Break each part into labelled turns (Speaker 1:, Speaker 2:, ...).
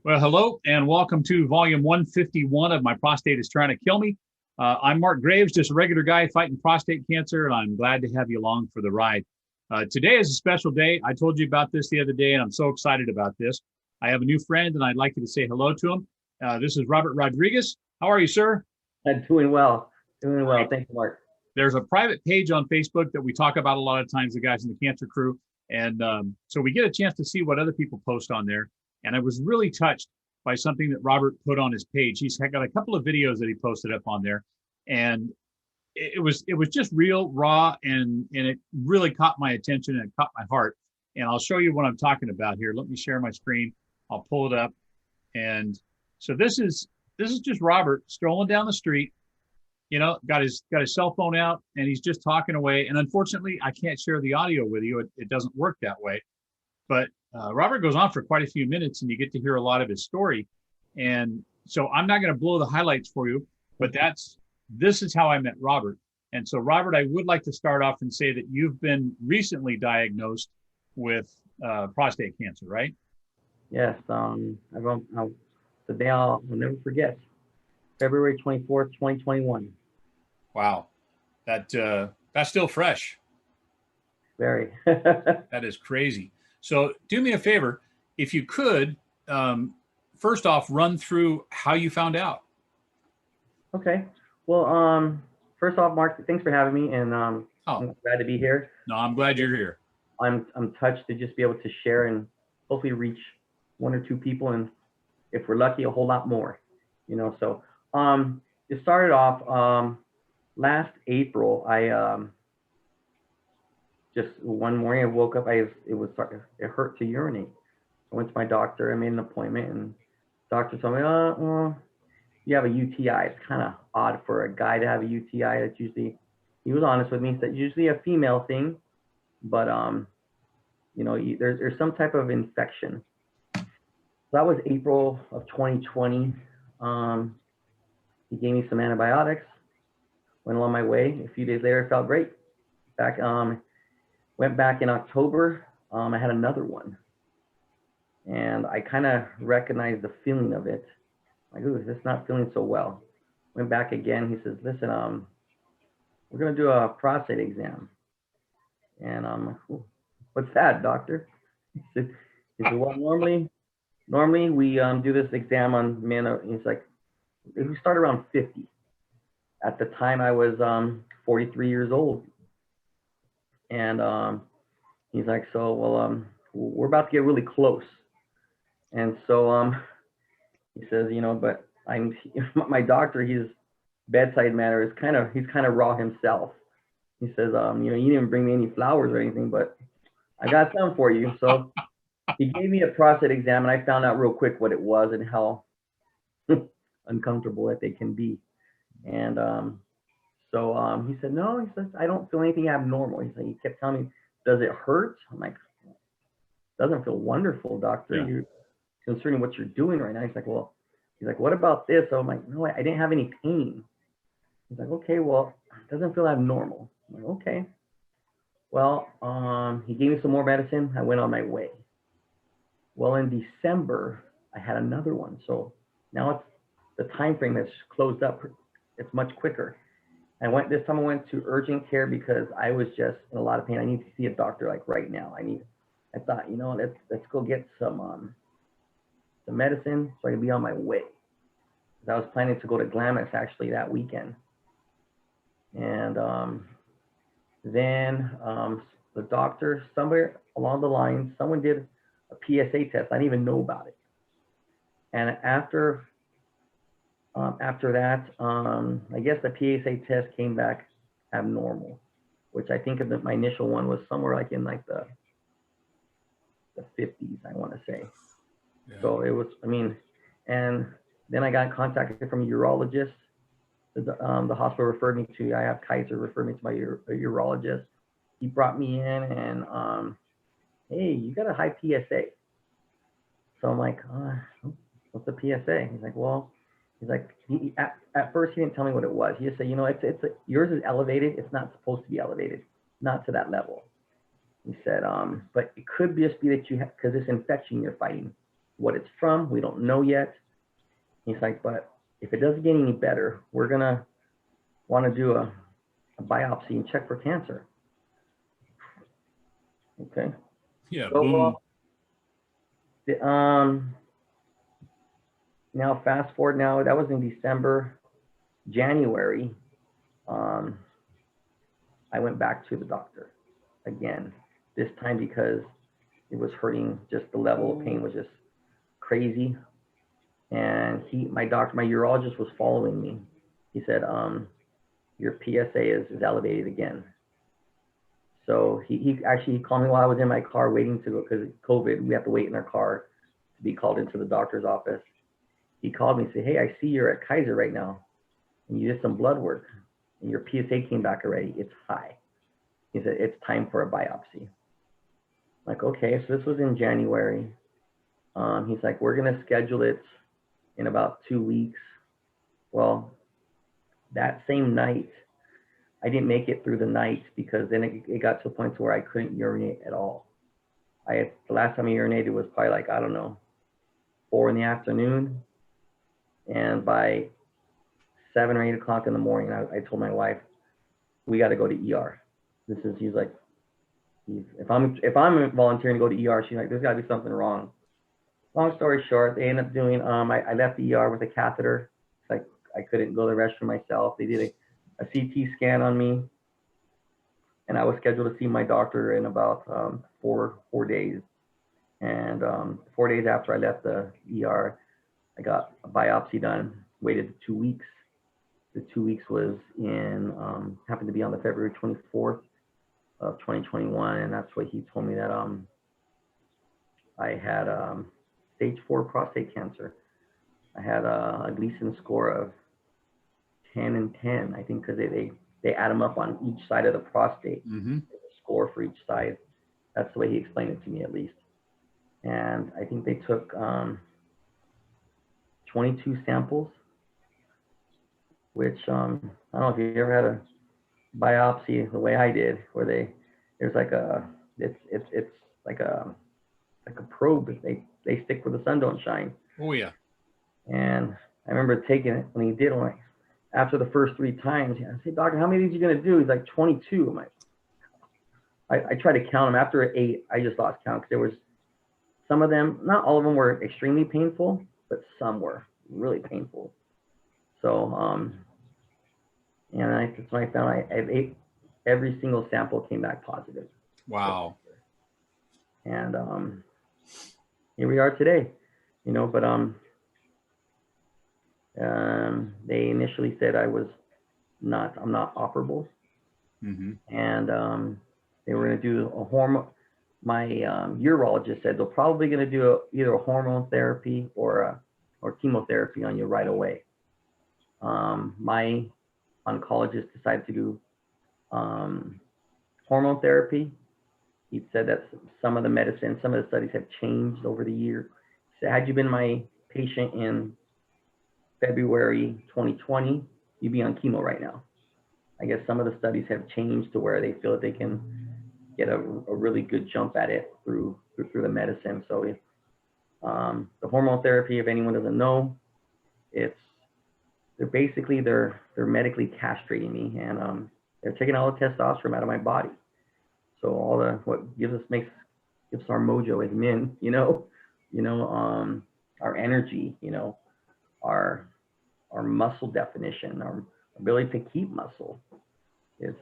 Speaker 1: Well, hello and welcome to volume 151 of My Prostate is Trying to Kill Me. I'm Mark Graves, just a regular guy fighting prostate cancer, and I'm glad to have you along for the ride. Today is a special day. I told you about this the other day, and I'm so excited about this. I have a new friend, and I'd like you to say hello to him. This is Robert Rodriguez. How are you, sir?
Speaker 2: I'm doing well. Doing well. Thank you, Mark.
Speaker 1: There's a private page on Facebook that we talk about a lot of times, the guys in the cancer crew. And so we get a chance to see what other people post on there. And I was really touched by something that Robert put on his page. He's got a couple of videos that he posted up on there. And it was just real, raw, and it really caught my attention and it caught my heart. And I'll show you what I'm talking about here. Let me share my screen. I'll pull it up. And so this is just Robert strolling down the street, got his cell phone out, and he's just talking away. And unfortunately, I can't share the audio with you. It doesn't work that way. But Robert goes on for quite a few minutes, and you get to hear a lot of his story. And so I'm not going to blow the highlights for you, but this is how I met Robert. And so, Robert, I would like to start off and say that you've been recently diagnosed with prostate cancer, right?
Speaker 2: Yes. The day I'll never forget. February 24th, 2021.
Speaker 1: Wow, that's still fresh.
Speaker 2: Very.
Speaker 1: That is crazy. So do me a favor, if you could, first off, run through how you found out.
Speaker 2: Okay. Well, first off, Mark, thanks for having me, and I'm glad to be here.
Speaker 1: No, I'm glad you're here.
Speaker 2: I'm touched to just be able to share and hopefully reach one or two people, and if we're lucky, a whole lot more. So it started off last April. I just one morning I woke up. It hurt to urinate. I went to my doctor. I made an appointment, and the doctor told me, well, you have a UTI. It's kind of odd for a guy to have a UTI. That's usually, he was honest with me, it's usually a female thing, but there's some type of infection. So that was April of 2020. He gave me some antibiotics. Went along my way. A few days later, I felt great. Went back in October. I had another one, and I kind of recognized the feeling of it. Like, ooh, this is not feeling so well. Went back again. He says, listen, we're gonna do a prostate exam. And I'm like, ooh, what's that, doctor? He said, well, normally we do this exam on men. He's like, we start around 50. At the time, I was 43 years old. And he's like, so, well, we're about to get really close. And so he says, but my doctor, his bedside manner is he's kind of raw himself. He says, you didn't bring me any flowers or anything, but I got some for you. So he gave me a prostate exam, and I found out real quick what it was and how uncomfortable that they can be. And so he said, no, he says, I don't feel anything abnormal. He kept telling me, does it hurt? I'm like, doesn't feel wonderful, doctor.
Speaker 1: Yeah.
Speaker 2: You're concerning what you're doing right now. He's like, what about this? So I'm like, no, I didn't have any pain. He's like, okay, well, it doesn't feel abnormal. I'm like, okay. Well, he gave me some more medicine. I went on my way. Well, in December, I had another one. So now it's the time frame that's closed up. It's much quicker. This time I went to urgent care because I was just in a lot of pain. I need to see a doctor like right now. I thought, let's go get some medicine so I can be on my way. I was planning to go to Glamis actually that weekend. And then the doctor, somewhere along the line, someone did a PSA test. I didn't even know about it. And after that, I guess the PSA test came back abnormal, which I think my initial one was somewhere like in like the 50s, I want to say. Yeah. So it was, and then I got contacted from a urologist. The hospital referred me to, I have Kaiser, referred me to my urologist. He brought me in and, hey, you got a high PSA. So I'm like, what's the PSA? He's like, well, at first he didn't tell me what it was. He just said, yours is elevated. It's not supposed to be elevated, not to that level. He said, but it could just be that you have, because this infection you're fighting what it's from. We don't know yet. He's like, but if it doesn't get any better, we're going to want to do a biopsy and check for cancer. Okay.
Speaker 1: Yeah.
Speaker 2: So,
Speaker 1: Boom.
Speaker 2: now fast forward now, that was in December. January, I went back to the doctor again, this time because it was hurting. Just the level of pain was just crazy. And my urologist was following me. He said, your PSA is elevated again. So he actually called me while I was in my car waiting to go, because COVID, we have to wait in our car to be called into the doctor's office. He called me and said, hey, I see you're at Kaiser right now, and you did some blood work, and your PSA came back already. It's high. He said, it's time for a biopsy. I'm like, okay, so this was in January. He's like, we're going to schedule it in about 2 weeks. Well, that same night, I didn't make it through the night because then it got to a point where I couldn't urinate at all. The last time I urinated was probably like, I don't know, 4 in the afternoon. And by 7 or 8 o'clock in the morning, I told my wife, we got to go to ER. He's like, if I'm volunteering to go to ER, she's like, there's got to be something wrong. Long story short, they ended up doing, I left the ER with a catheter. It's like I couldn't go to the restroom myself. They did a CT scan on me, and I was scheduled to see my doctor in about 4 days. And 4 days after I left the ER, I got a biopsy done, waited 2 weeks. The 2 weeks was happened to be on the February 24th of 2021. And that's what he told me that I had stage 4 prostate cancer. I had a Gleason score of 10 and 10, I think, because they add them up on each side of the prostate, score for each side. That's the way he explained it to me, at least. And I think they took 22 samples, which I don't know if you ever had a biopsy the way I did, where there's like it's like a probe that they stick where the sun don't shine.
Speaker 1: Oh yeah.
Speaker 2: And I remember taking it when he did one. After the first 3 times, I said, doctor, how many of these are you gonna do? He's like, 22. I'm like, I tried to count them. After 8, I just lost count, because there was some of them, not all of them were extremely painful, but some were really painful. So, and that's when I found every single sample came back positive.
Speaker 1: Wow.
Speaker 2: And here we are today, but they initially said I'm not operable. And they were going to do a hormone. My urologist said they're probably going to do either a hormone therapy or chemotherapy on you right away. My oncologist decided to do hormone therapy. He said that some of the studies have changed over the year. So had you been my patient in February 2020, you'd be on chemo right now. I guess some of the studies have changed to where they feel that they can get a really good jump at it through the medicine. So the hormone therapy, if anyone doesn't know, they're medically castrating me, and they're taking all the testosterone out of my body. So what gives our mojo as men, our energy, our muscle definition, our ability to keep muscle is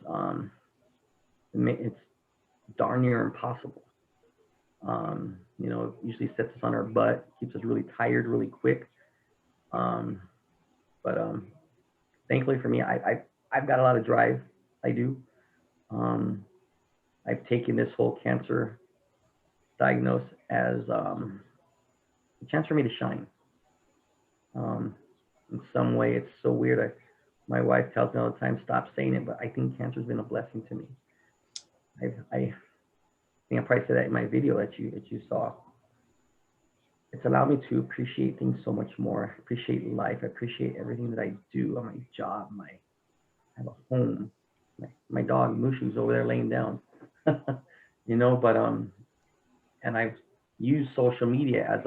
Speaker 2: it's darn near impossible. It usually sets us on our butt, keeps us really tired really quick. But thankfully for me, I've got a lot of drive. I do. I've taken this whole cancer diagnosis as a chance for me to shine. In some way, it's so weird. My wife tells me all the time, stop saying it, but I think cancer's been a blessing to me. I think I probably said that in my video that you saw. It's allowed me to appreciate things so much more. I appreciate life. I appreciate everything that I do on my job. I have a home. My dog Mushu's over there laying down. But and use social media as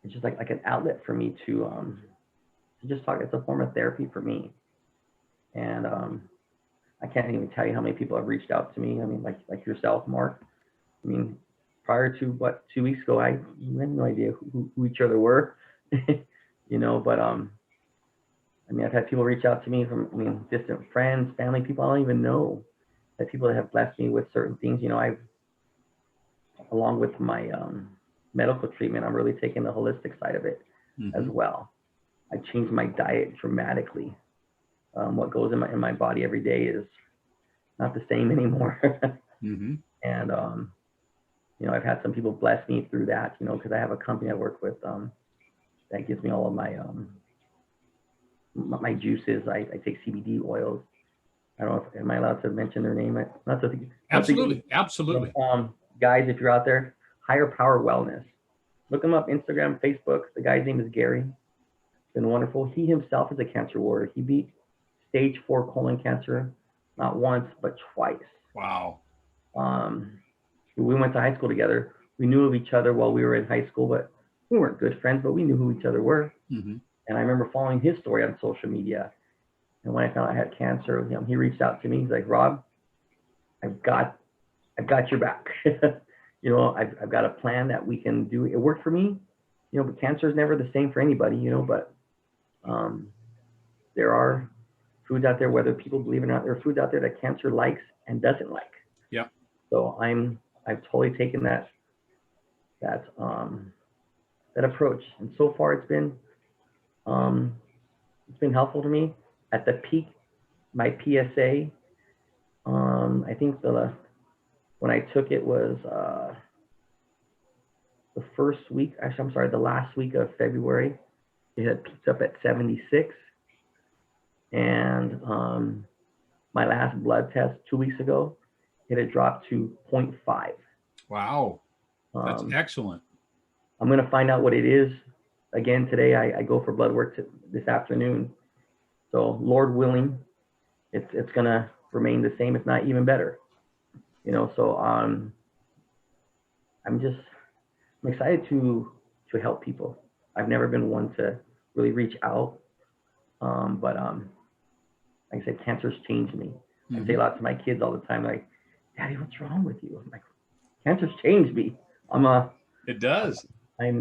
Speaker 2: it's just like an outlet for me to just talk. It's a form of therapy for me. And I can't even tell you how many people have reached out to me. I mean, like yourself, Mark. I mean, prior to 2 weeks ago, I had no idea who each other were, you know, but I mean, I've had people reach out to me from, I mean, distant friends, family, people I don't even know, that people that have blessed me with certain things. You know, I've, along with my medical treatment, I'm really taking the holistic side of it as well. I changed my diet dramatically. What goes in my body every day is not the same anymore. And, you know, I've had some people bless me through that, you know, because I have a company I work with that gives me all of my my juices. I take CBD oils. I don't know if, am I allowed to mention their name?
Speaker 1: Absolutely. Absolutely.
Speaker 2: Guys, if you're out there, Higher Power Wellness. Look him up, Instagram, Facebook. The guy's name is Gary. It's been wonderful. He himself is a cancer warrior. He beat stage 4 colon cancer, not once, but twice.
Speaker 1: Wow.
Speaker 2: We went to high school together. We knew of each other while we were in high school, but we weren't good friends, but we knew who each other were. And I remember following his story on social media. And when I found out I had cancer, you know, he reached out to me. He's like, Rob, I've got your back. You know, I've got a plan that we can do. It worked for me, you know, but cancer is never the same for anybody, you know, but there are foods out there, whether people believe it or not, there are foods out there that cancer likes and doesn't like.
Speaker 1: Yeah.
Speaker 2: So I've totally taken that approach. And so far it's been helpful to me. At the peak, my PSA, I think when I took it was the first week, actually, I'm sorry, the last week of February, it had peaked up at 76. And my last blood test 2 weeks ago, it had dropped to 0.5.
Speaker 1: Wow. That's excellent.
Speaker 2: I'm going to find out what it is. Again, today I go for blood work this afternoon. So Lord willing, it's going to remain the same, if not even better. You know, so I'm excited to help people. I've never been one to really reach out. But like I said, cancer's changed me. I say a lot to my kids all the time, like, Daddy, what's wrong with you? I'm like, cancer's changed me.
Speaker 1: It does.
Speaker 2: I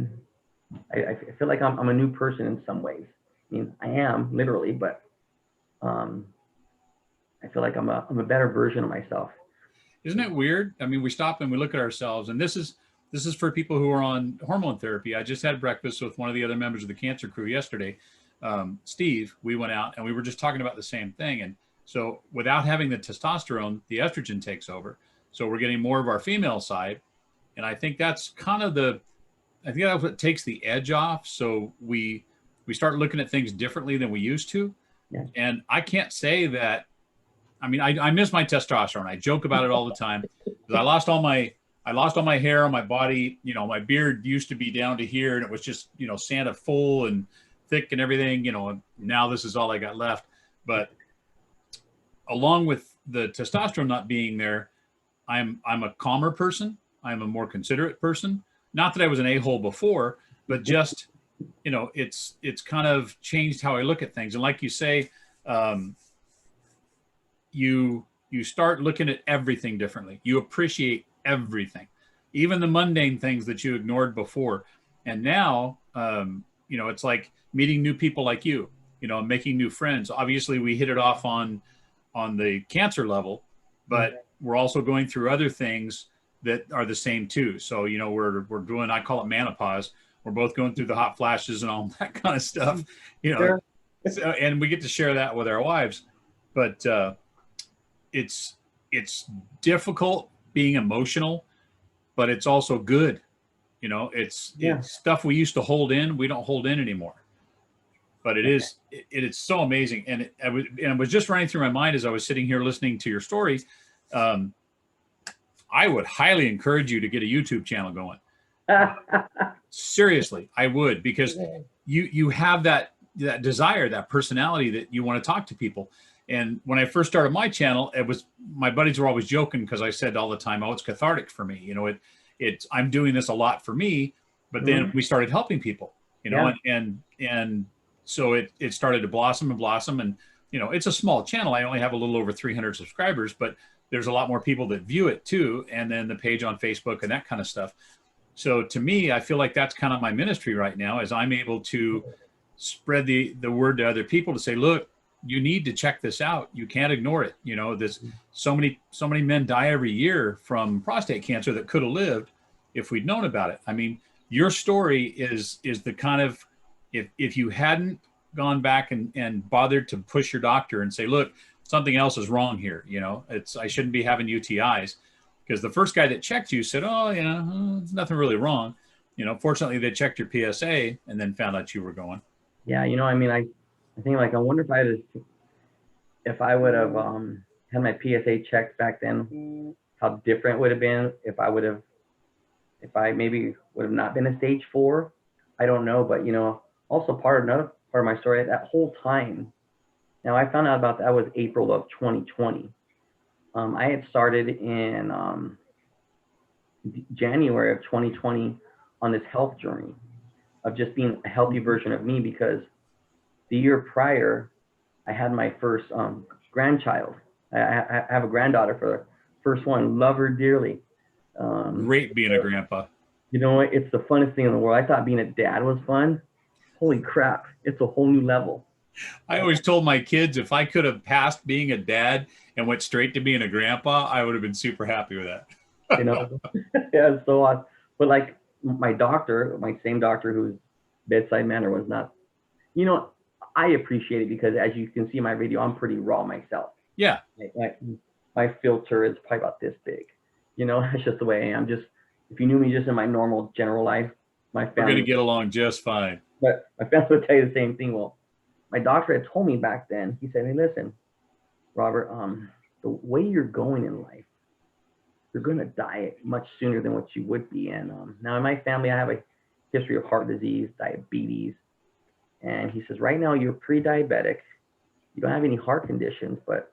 Speaker 2: feel like I'm a new person in some ways. I mean, I am literally, but I feel like I'm a better version of myself.
Speaker 1: Isn't it weird? I mean, we stop and we look at ourselves, and this is for people who are on hormone therapy. I just had breakfast with one of the other members of the cancer crew yesterday, Steve. We went out and we were just talking about the same thing. And so without having the testosterone, the estrogen takes over. So we're getting more of our female side. And I think that's kind of I think that's what takes the edge off. So we start looking at things differently than we used to.
Speaker 2: Yeah.
Speaker 1: And I can't say that, I mean, I miss my testosterone. I joke about it all the time because I lost all my hair on my body. You know, my beard used to be down to here and it was just, you know, Santa full and thick and everything, you know, and now this is all I got left. But along with the testosterone not being there, I'm a calmer person. I'm a more considerate person. Not that I was an a-hole before, but just, you know, it's kind of changed how I look at things. And like you say, you start looking at everything differently. You appreciate everything, even the mundane things that you ignored before. And now, you know, it's like meeting new people like you, you know, making new friends. Obviously we hit it off on the cancer level, but we're also going through other things that are the same too. So, you know, we're doing, I call it menopause. We're both going through the hot flashes and all that kind of stuff, you know,
Speaker 2: Sure.
Speaker 1: So, and we get to share that with our wives, but it's difficult being emotional, but it's also good. You know, it's stuff we used to hold in, we don't hold in anymore. But it is so amazing. And it was just running through my mind as I was sitting here listening to your story. I would highly encourage you to get a YouTube channel going. Seriously, I would, because you have that desire, that personality that you want to talk to people. And when I first started my channel, my buddies were always joking because I said all the time, oh, it's cathartic for me. You know, I'm doing this a lot for me, but then we started helping people, you know, and so it started to blossom and blossom. And, you know, it's a small channel. I only have a little over 300 subscribers, but there's a lot more people that view it too. And then the page on Facebook and that kind of stuff. So to me, I feel like that's kind of my ministry right now, is I'm able to spread the word to other people to say, look, you need to check this out. You can't ignore it. You know, this so many men die every year from prostate cancer that could have lived if we'd known about it. I mean, your story is the kind of, if you hadn't gone back and bothered to push your doctor and say, look, something else is wrong here. You know, I shouldn't be having UTIs, because the first guy that checked you said, oh, you know, there's nothing really wrong. You know, fortunately they checked your PSA and then found out you were going.
Speaker 2: Yeah. You know, I mean, I think, like, I wonder if I would have had my PSA checked back then, how different it would have been if I maybe would have not been a stage 4. I don't know. But, you know, also another part of my story, that whole time, now I found out about that was April of 2020. I had started in January of 2020 on this health journey of just being a healthy version of me, because the year prior, I had my first grandchild. I have a granddaughter for the first one, love her dearly.
Speaker 1: Great being a grandpa.
Speaker 2: You know what? It's the funnest thing in the world. I thought being a dad was fun. Holy crap. It's a whole new level.
Speaker 1: I always told my kids, if I could have passed being a dad and went straight to being a grandpa, I would have been super happy with that.
Speaker 2: You know, yeah, it's so awesome. But like my same doctor whose bedside manner was not, you know, I appreciate it, because as you can see in my video, I'm pretty raw myself.
Speaker 1: Yeah.
Speaker 2: Like my filter is probably about this big. You know, that's just the way I am. Just, if you knew me just in my normal general life, my family.
Speaker 1: We're going to get along just fine.
Speaker 2: But my family would tell you the same thing. Well, my doctor had told me back then, he said, hey, listen, Robert, the way you're going in life, you're going to die much sooner than what you would be. And now in my family, I have a history of heart disease, diabetes. And he says, right now you're pre-diabetic. You don't have any heart conditions, but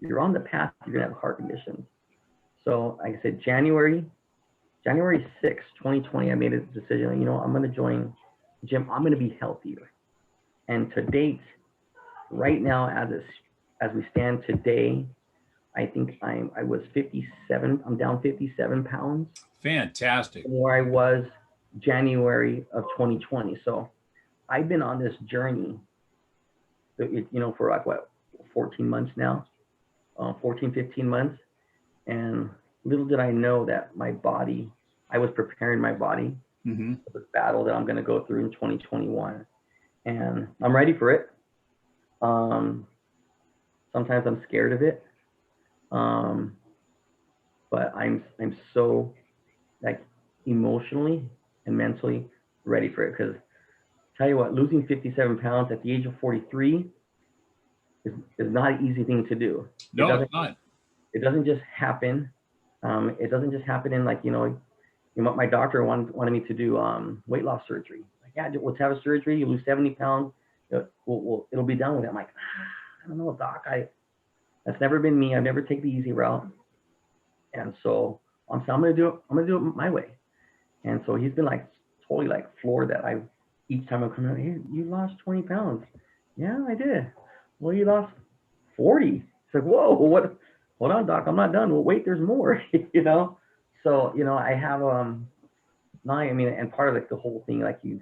Speaker 2: you're on the path, you're going to have heart conditions. So like I said, January 6, 2020, I made a decision, you know, I'm going to join the gym. I'm going to be healthier. And to date, right now, as we stand today, I think I was 57. I'm down 57 pounds.
Speaker 1: Fantastic.
Speaker 2: From where I was January of 2020. So I've been on this journey, you know, for like what, 14 months now, 14, 15 months. And little did I know that my body, I was preparing my body for the battle that I'm going to go through in 2021. And I'm ready for it. Sometimes I'm scared of it. But I'm so, like, emotionally and mentally ready for it. Because tell you what, losing 57 pounds at the age of 43 is not an easy thing to do.
Speaker 1: No, it's not.
Speaker 2: It doesn't just happen. It doesn't just happen in, like, you know, my doctor wanted me to do weight loss surgery. Like, yeah, let's have a surgery. You lose 70 pounds. It'll be done with it. I'm like, I don't know, doc. That's never been me. I've never taken the easy route. And so I'm gonna do it my way. And so he's been like totally like floored that each time I come out, hey, you lost 20 pounds. Yeah, I did. Well, you lost 40. It's like, whoa, what? Hold on, doc, I'm not done. Well, wait, there's more, you know? So, you know, I have, I mean, and part of like the whole thing, like we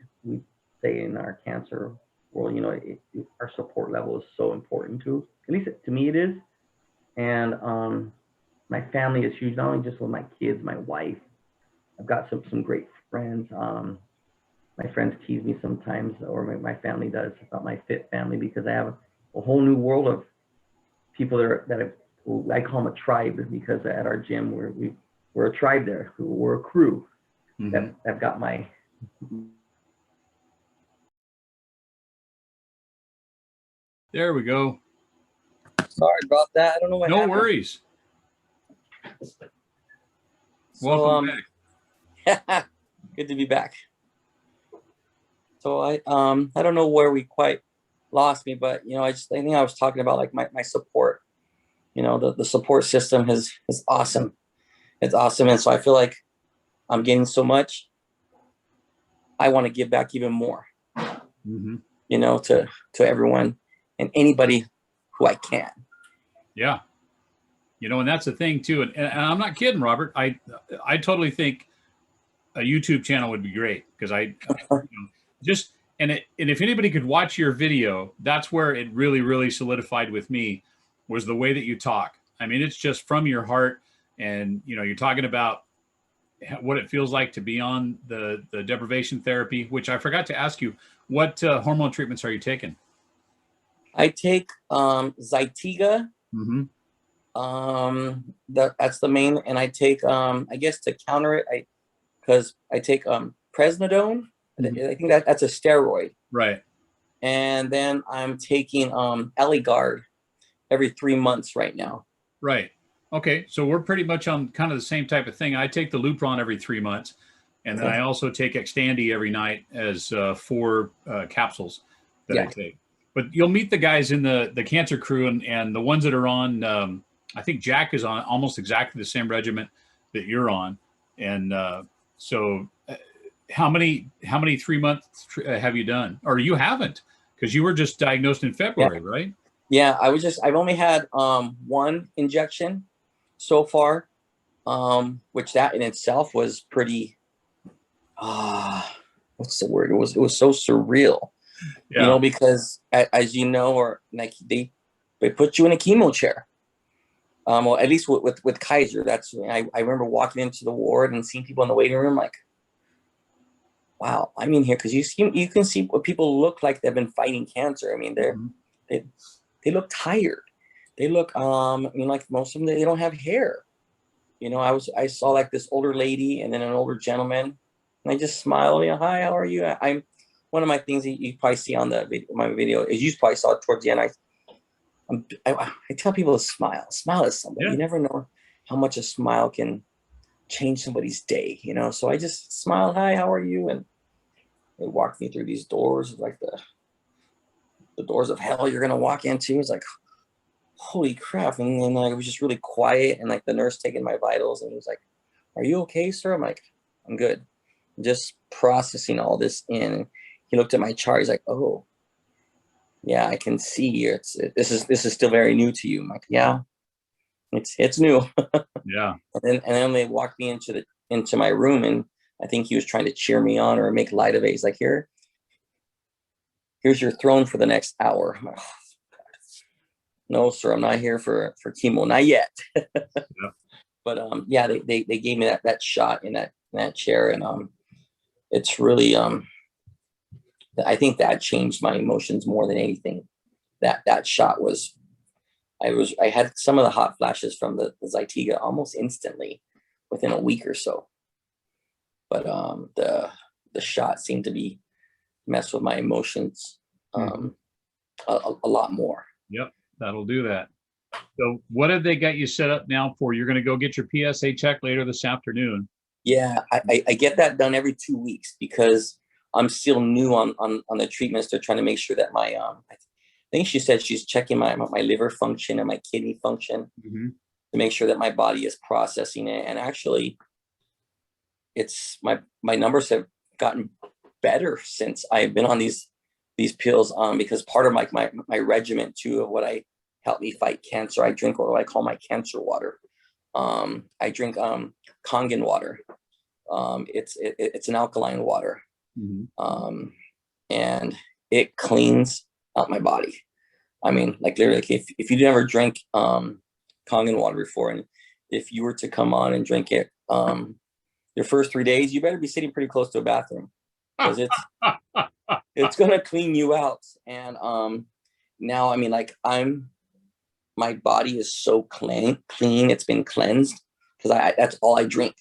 Speaker 2: say in our cancer world, you know, our support level is so important too. At least to me it is. And my family is huge, not only just with my kids, my wife. I've got some great friends. My friends tease me sometimes, or my family does, about my fit family, because I have a whole new world of people I call them a tribe, because at our gym we're a tribe there. We're a crew that have got my.
Speaker 1: There we go.
Speaker 2: Sorry about that. I don't know what happened.
Speaker 1: No worries. Welcome
Speaker 3: back. Good to be back. So I don't know where we quite lost me, but you know, I think I was talking about like my support. You know, the support system is awesome. It's awesome. And so I feel like I'm getting so much. I want to give back even more,
Speaker 1: Mm-hmm.
Speaker 3: you know, to everyone and anybody who I can.
Speaker 1: Yeah. You know, and that's the thing too. And I'm not kidding, Robert. I totally think a YouTube channel would be great because just and if anybody could watch your video, that's where it really solidified with me was the way that you talk. I mean, it's just from your heart, and you're talking about what it feels like to be on the deprivation therapy. Which I forgot to ask you, what hormone treatments are you taking?
Speaker 3: I take Zytiga.
Speaker 1: Mm-hmm.
Speaker 3: That's the main, and I take I guess to counter it, because I take Presnodone.
Speaker 1: Mm-hmm.
Speaker 3: I think that's a steroid.
Speaker 1: Right.
Speaker 3: And then I'm taking Eligard every 3 months right now.
Speaker 1: Right. Okay. So we're pretty much on kind of the same type of thing. I take the Lupron every 3 months, and then I also take Xtandi every night as 4 capsules that I take. But you'll meet the guys in the cancer crew and the ones that are on. I think Jack is on almost exactly the same regimen that you're on, and so. How many 3 month have you done, or you haven't? Because you were just diagnosed in February, right?
Speaker 3: Yeah, I've only had 1 injection so far, which that in itself was pretty what's the word? It was so surreal.
Speaker 1: Yeah.
Speaker 3: Because as you know, or like they put you in a chemo chair. Well, at least with Kaiser, that's I remember walking into the ward and seeing people in the waiting room like, wow, I'm in here because you can see what people look like. They've been fighting cancer. I mean, they look tired. They look like most of them, they don't have hair. I saw like this older lady and then an older gentleman, and I just smiled. Hi, how are you? I'm one of my things that you probably see on my video is you probably saw it towards the end. I tell people to smile. Smile at somebody.
Speaker 1: Yeah.
Speaker 3: You never know how much a smile can change somebody's day. So I just smiled. Hi, how are you? And they walked me through these doors, like the doors of hell you're gonna walk into. It's like, holy crap. And then I was just really quiet, and like the nurse taking my vitals, and he was like, are you okay, sir? I'm like, I'm good. Just processing all this in. He looked at my chart. He's like, oh, yeah, I can see this is still very new to you. I'm like, yeah, it's new.
Speaker 1: Yeah.
Speaker 3: And then they walked me into my room, and I think he was trying to cheer me on or make light of it. He's like, here's your throne for the next hour. I'm like, oh, no, sir, I'm not here for chemo, not yet.
Speaker 1: Yeah.
Speaker 3: But they gave me that shot in that chair, and it's really I think that changed my emotions more than anything. That shot was, I had some of the hot flashes from the Zytiga almost instantly within a week or so. But the shot seemed to be mess with my emotions a lot more.
Speaker 1: Yep, that'll do that. So what have they got you set up now for? You're going to go get your PSA check later this afternoon.
Speaker 3: Yeah, I get that done every 2 weeks because I'm still new on the treatments. They're trying to make sure that my I think she said she's checking my liver function and my kidney function to make sure that my body is processing it. And actually, it's my numbers have gotten better since I've been on these pills. Because part of my regimen too of what I help me fight cancer, I drink what I call my cancer water. I drink Kangen water. It's an alkaline water. And it cleans out my body. I mean, like literally, if you never drank Kangen water before, and if you were to come on and drink it, your first 3 days, you better be sitting pretty close to a bathroom because it's gonna clean you out. And now, I mean, like my body is so clean. It's been cleansed because that's all I drink.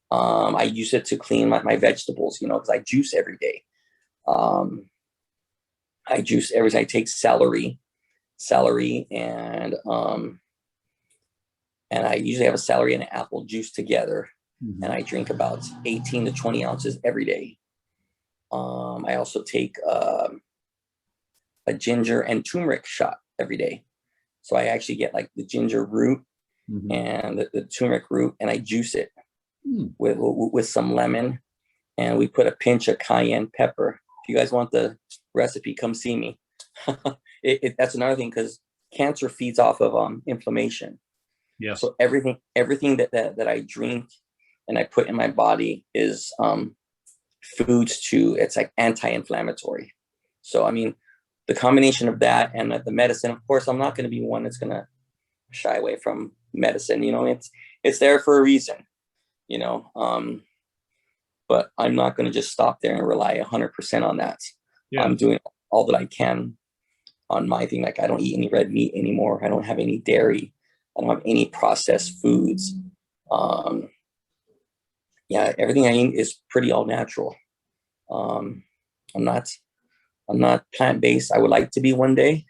Speaker 3: I use it to clean my vegetables, because I juice every day. I juice every day. I take celery, and I usually have a celery and an apple juice together, and I drink about 18 to 20 ounces every day. I also take a ginger and turmeric shot every day. So I actually get like the ginger root and the turmeric root, and I juice it. with some lemon, and we put a pinch of cayenne pepper. If you guys want the recipe, come see me. That's another thing, because cancer feeds off of inflammation.
Speaker 1: Yes.
Speaker 3: So everything that I drink and I put in my body is foods to, it's like anti-inflammatory. So I mean, the combination of that and the medicine, of course, I'm not going to be one that's going to shy away from medicine. You know, it's there for a reason, you know, but I'm not going to just stop there and rely 100% on that. Yeah. I'm doing all that I can on my thing. Like, I don't eat any red meat anymore. I don't have any dairy. I don't have any processed foods. Yeah, everything I eat is pretty all natural. I'm not plant-based. I would like to be one day,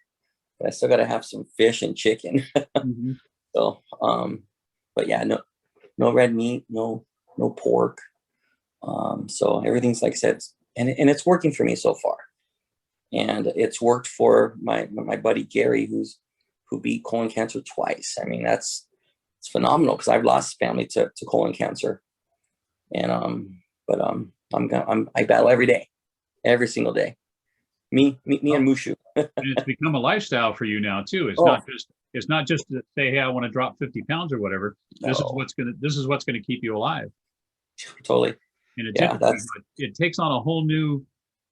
Speaker 3: but I still got to have some fish and chicken. Mm-hmm. So, but yeah, no red meat, no pork. So everything's, like I said, and it's working for me so far. And it's worked for my buddy Gary, who beat colon cancer twice. I mean, it's phenomenal, because I've lost family to colon cancer. And I battle every day, every single day. Me and Mushu.
Speaker 1: And it's become a lifestyle for you now too. It's not just to say, hey, I want to drop 50 pounds or whatever. No. This is what's gonna keep you alive.
Speaker 3: Totally.
Speaker 1: And it takes on a whole new,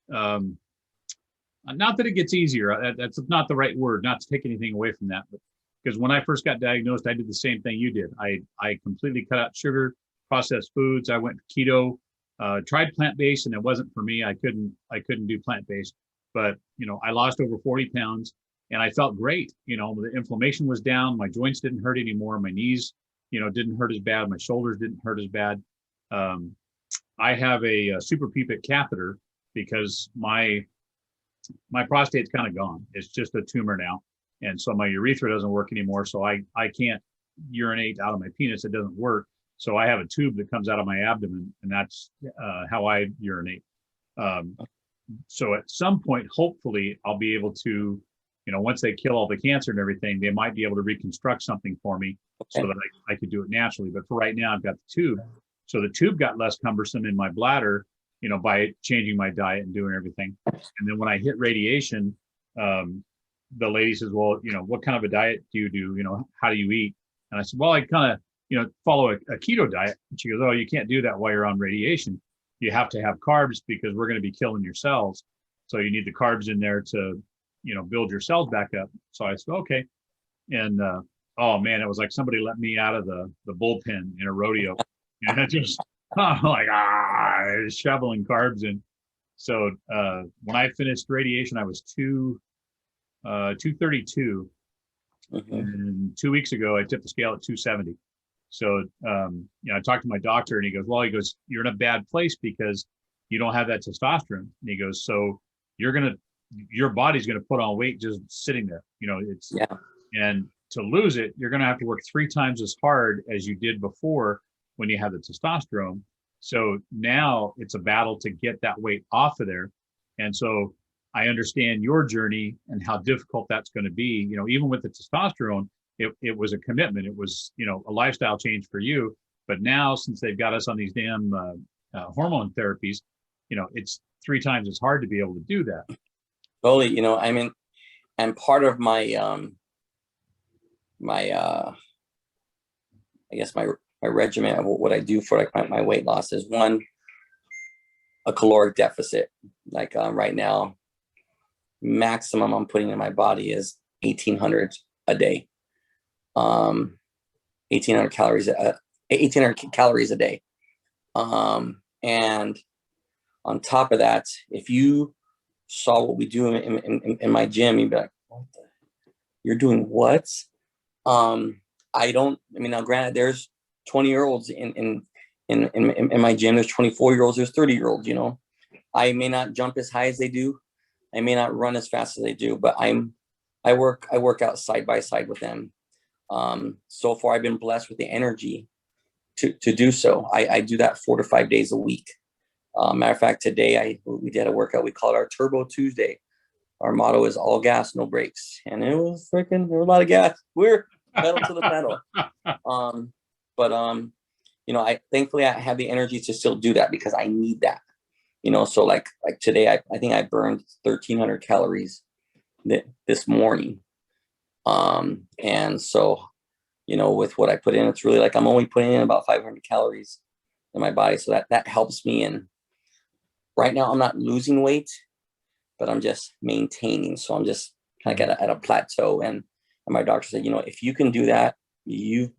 Speaker 1: not that it gets easier. That's not the right word, not to take anything away from that. But because when I first got diagnosed, I did the same thing you did. I completely cut out sugar, processed foods. I went keto, tried plant-based, and it wasn't for me. I couldn't do plant-based. But, you know, I lost over 40 pounds and I felt great. You know, the inflammation was down. My joints didn't hurt anymore. My knees, you know, didn't hurt as bad. My shoulders didn't hurt as bad. I have a super pipette catheter because my prostate's kind of gone. It's just a tumor now. And so my urethra doesn't work anymore. So I can't urinate out of my penis. It doesn't work. So I have a tube that comes out of my abdomen, and that's how I urinate. So at some point, hopefully, I'll be able to, you know, once they kill all the cancer and everything, they might be able to reconstruct something for me so that I could do it naturally. But for right now, I've got the tube. So the tube got less cumbersome in my bladder, you know, by changing my diet and doing everything. And then when I hit radiation, the lady says, well, you know, what kind of a diet do you do? You know, how do you eat? And I said, well, I kind of, you know, follow a keto diet. And she goes, oh, you can't do that while you're on radiation. You have to have carbs because we're going to be killing your cells. So you need the carbs in there to, you know, build your cells back up. So I said, okay. And, oh man, it was like somebody let me out of the bullpen in a rodeo. And I just, I'm like, shoveling carbs in. So when I finished radiation, I was 232. Mm-hmm. And 2 weeks ago, I tipped the scale at 270. So, you know, I talked to my doctor and he goes, you're in a bad place because you don't have that testosterone. And he goes, so your body's going to put on weight just sitting there. You know, and to lose it, you're going to have to work 3 times as hard as you did before when you had the testosterone. So now it's a battle to get that weight off of there. And so I understand your journey and how difficult that's going to be. You know, even with the testosterone, it was a commitment. It was, you know, a lifestyle change for you. But now, since they've got us on these damn hormone therapies, you know, it's 3 times as hard to be able to do that.
Speaker 3: Totally. You know, I mean, and part of my, I guess my regimen of what I do for like my weight loss is, one, a caloric deficit. Like right now, maximum I'm putting in my body is 1,800 a day. 1,800 calories a day. And on top of that, if you saw what we do in my gym, you'd be like, you're doing what? Now granted, there's 20-year-olds in my gym, there's 24-year-olds, there's 30-year-olds, you know. I may not jump as high as they do. I may not run as fast as they do, but I work out side by side with them. So far, I've been blessed with the energy to do so. I do that 4 to 5 days a week. Matter of fact, today we did a workout. We call it our Turbo Tuesday. Our motto is all gas, no brakes. And it was there was a lot of gas. We're pedal to the metal. you know, thankfully I have the energy to still do that because I need that, you know. So like today, I think I burned 1,300 calories this morning. And so, you know, with what I put in, it's really like I'm only putting in about 500 calories in my body. So that helps me. And right now I'm not losing weight, but I'm just maintaining. So I'm just kind of at a plateau. And my doctor said, you know, if you can do that, you're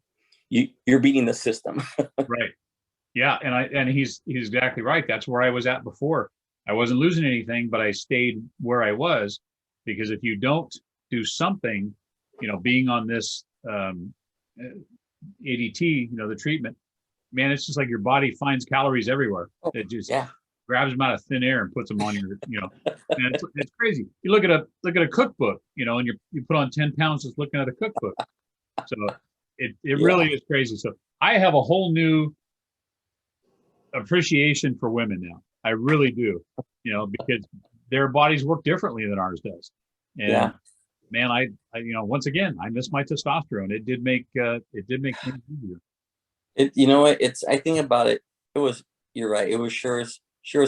Speaker 3: beating the system.
Speaker 1: Right. Yeah. And he's exactly right. That's where I was at before. I wasn't losing anything, but I stayed where I was, because if you don't do something, you know, being on this ADT, you know, the treatment, man, it's just like your body finds calories everywhere. It just grabs them out of thin air and puts them on your, you know, and it's crazy. You look at a cookbook, you know, and you put on 10 pounds just looking at a cookbook. So it really is crazy. So I have a whole new appreciation for women now. I really do, you know, because their bodies work differently than ours does. And man, I you know, once again, I miss my testosterone. It did make things easier.
Speaker 3: You know what? I think about it. You're right. It was sure as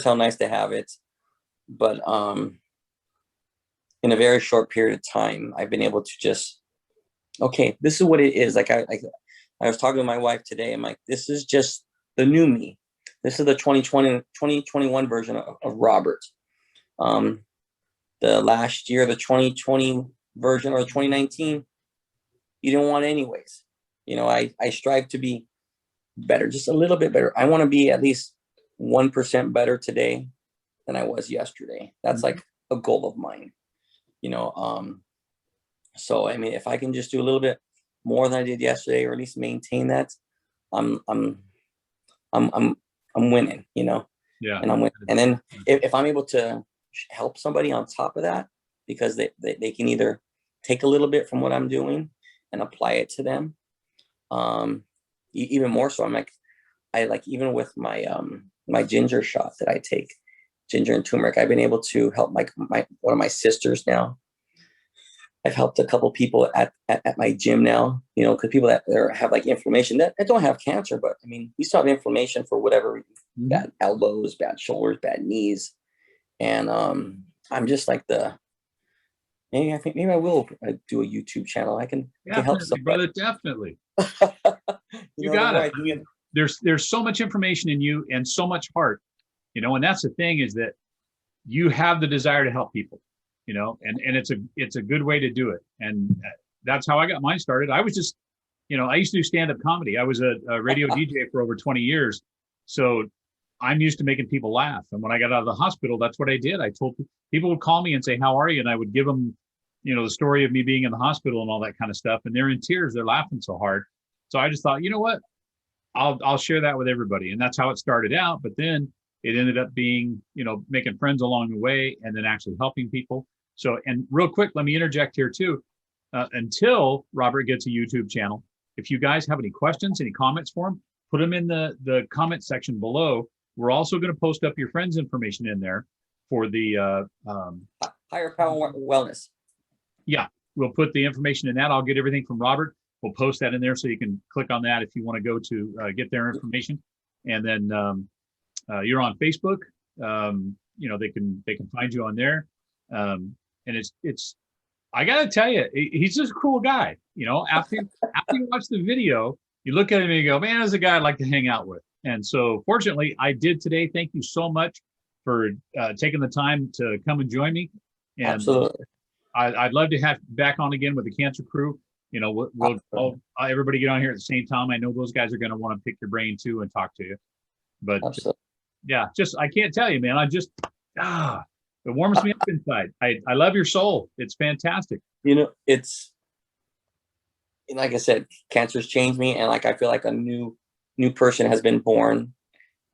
Speaker 3: hell nice to have it, but in a very short period of time, I've been able to just, okay, this is what it is. Like I was talking to my wife today. I'm like, this is just the new me. This is the 2021 version of Robert. The last year, the 2020 version, or the 2019, you didn't want anyways. You know, I strive to be better, just a little bit better. I want to be at least 1% better today than I was yesterday. That's like a goal of mine, you know. So I mean, if I can just do a little bit more than I did yesterday, or at least maintain that, I'm winning, you know. Yeah. And I'm winning. And then if I'm able to help somebody on top of that, because they can either take a little bit from what I'm doing and apply it to them, even more so. I like, even with my my ginger shot that I take, ginger and turmeric, I've been able to help my one of my sisters now. I've helped a couple people at my gym now, you know, because people that have like inflammation that don't have cancer, but I mean, we still have inflammation for whatever, bad elbows, bad shoulders, bad knees. And I'm just like maybe I will do a YouTube channel. I can help somebody.
Speaker 1: Brother, definitely. you got it. I mean, there's so much information in you and so much heart, you know, and that's the thing, is that you have the desire to help people, you know, and it's a good way to do it. And that's how I got mine started. I was just, you know, I used to do stand-up comedy. I was a radio DJ for over 20 years. So I'm used to making people laugh. And when I got out of the hospital, that's what I did. I told people would call me and say, how are you? And I would give them, you know, the story of me being in the hospital and all that kind of stuff. And they're in tears. They're laughing so hard. So I just thought, you know what, I'll share that with everybody. And that's how it started out. But then it ended up being, you know, making friends along the way, and then actually helping people. So, and real quick, let me interject here too. Until Robert gets a YouTube channel, if you guys have any questions, any comments for him, put them in the comment section below. We're also going to post up your friend's information in there for the
Speaker 3: Higher Power Wellness.
Speaker 1: Yeah, we'll put the information in that. I'll get everything from Robert. We'll post that in there so you can click on that if you want to go to get their information. And then you're on Facebook. You know, they can find you on there. And it's I gotta tell you, he's just a cool guy. You know, after you watch the video, you look at him and you go, man, that's a guy I'd like to hang out with. And so fortunately I did today. Thank you so much for taking the time to come and join me. And
Speaker 3: absolutely.
Speaker 1: I'd love to have you back on again with the Cancer Crew. You know, we'll everybody get on here at the same time. I know those guys are going to want to pick your brain too and talk to you. But yeah, just, I can't tell you, man. I just, it warms me up inside. I love your soul. It's fantastic.
Speaker 3: You know, it's, like I said, cancer's changed me, and like I feel like a new person has been born,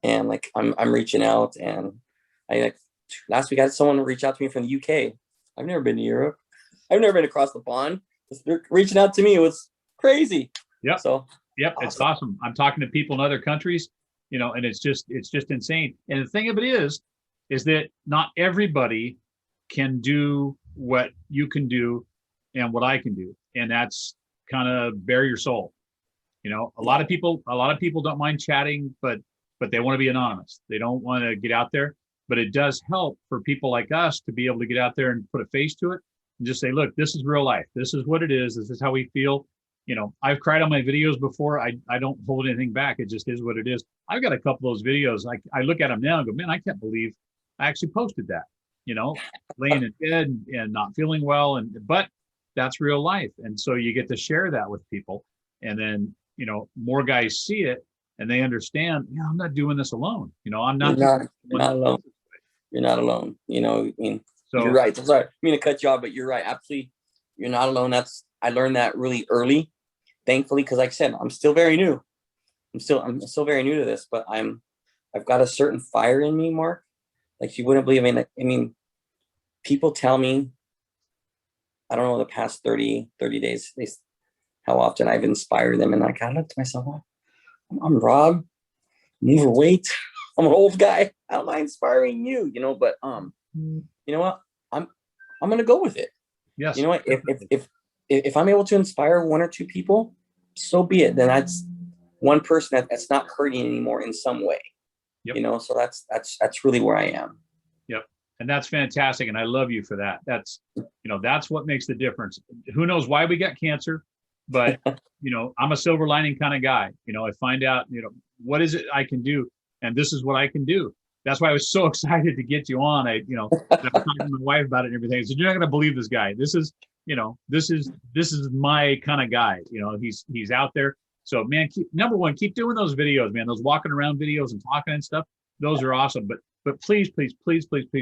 Speaker 3: and like I'm reaching out, and last week I had someone reach out to me from the UK. I've never been to Europe. I've never been across the pond. They're reaching out to me. It was crazy.
Speaker 1: Yep.
Speaker 3: So
Speaker 1: yep, awesome. It's awesome. I'm talking to people in other countries, you know, and it's just insane. And the thing of it is that not everybody can do what you can do and what I can do. And that's kind of bare your soul. You know, a lot of people don't mind chatting, but they want to be anonymous. They don't want to get out there. But it does help for people like us to be able to get out there and put a face to it and just say, look, this is real life. This is what it is. This is how we feel. You know, I've cried on my videos before. I don't hold anything back. It just is what it is. I've got a couple of those videos. I look at them now and go, man, I can't believe I actually posted that, you know, laying in bed and not feeling well. But that's real life. And so you get to share that with people. And then, you know, more guys see it and they understand, yeah, I'm not doing this alone. You know, I'm not,
Speaker 3: you're not alone. You're not alone. You know, I mean, so, you're right. I'm sorry, I mean to cut you off, but you're right. Absolutely. You're not alone. I learned that really early, thankfully, because like I said, I'm still very new. I'm still very new to this, but I've got a certain fire in me, Mark. Like you wouldn't believe. I mean, people tell me, I don't know, the past 30 days, how often I've inspired them. And I kind of look to myself, well, I'm Rob, I'm overweight, I'm an old guy. How am I inspiring you? You know, but you know what? I'm gonna go with it.
Speaker 1: Yes.
Speaker 3: You know what? If I'm able to inspire one or two people, so be it. Then that's one person that's not hurting anymore in some way. Yep. You know, so that's really where I am.
Speaker 1: Yep. And that's fantastic. And I love you for that. That's, you know, that's what makes the difference. Who knows why we got cancer, but you know, I'm a silver lining kind of guy. You know, I find out, you know, what is it I can do? And this is what I can do. That's why I was so excited to get you on. I was talking to my wife about it and everything. I said, you're not going to believe this guy. This is my kind of guy. You know, he's out there. So man, number one, keep doing those videos, man. Those walking around videos and talking and stuff. Those are awesome. But please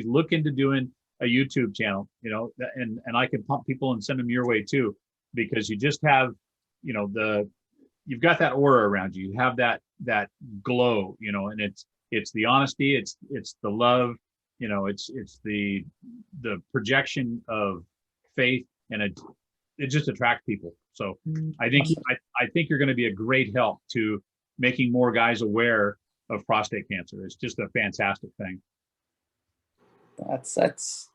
Speaker 1: look into doing a YouTube channel, you know, and I can pump people and send them your way too, because you just have, you know, you've got that aura around you. You have that glow, you know, and it's the honesty, it's the love, you know, it's the projection of faith, and it just attracts people. So I think you're going to be a great help to making more guys aware of prostate cancer. It's just a fantastic thing.
Speaker 3: That's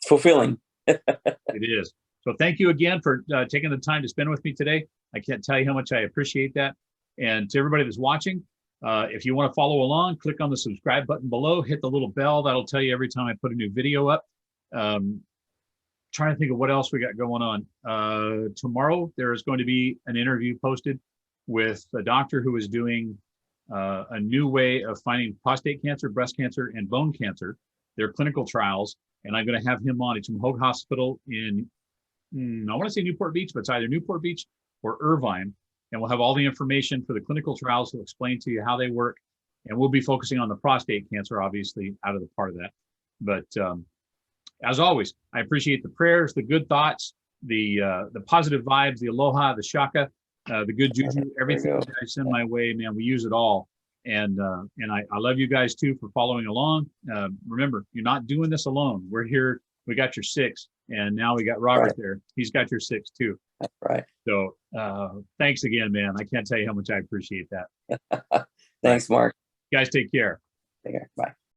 Speaker 3: fulfilling.
Speaker 1: It is. So thank you again for taking the time to spend with me today. I can't tell you how much I appreciate that. And to everybody that's watching, if you want to follow along, click on the subscribe button below, hit the little bell. That'll tell you every time I put a new video up. Trying to think of what else we got going on. Tomorrow, there is going to be an interview posted with a doctor who is doing a new way of finding prostate cancer, breast cancer, and bone cancer, their clinical trials. And I'm going to have him on. It's from Hoag Hospital in, I want to say Newport Beach, but it's either Newport Beach or Irvine. And we'll have all the information for the clinical trials. We'll explain to you how they work. And we'll be focusing on the prostate cancer, obviously, out of the part of that. But as always, I appreciate the prayers, the good thoughts, the positive vibes, the aloha, the shaka, the good juju, everything that I send my way, man, we use it all. And I love you guys too for following along. Remember, you're not doing this alone. We're here. We got your 6, and now we got Robert there. He's got your 6 too.
Speaker 3: That's right.
Speaker 1: So thanks again, man. I can't tell you how much I appreciate that.
Speaker 3: Thanks, Mark.
Speaker 1: You guys take care.
Speaker 3: Take care. Bye.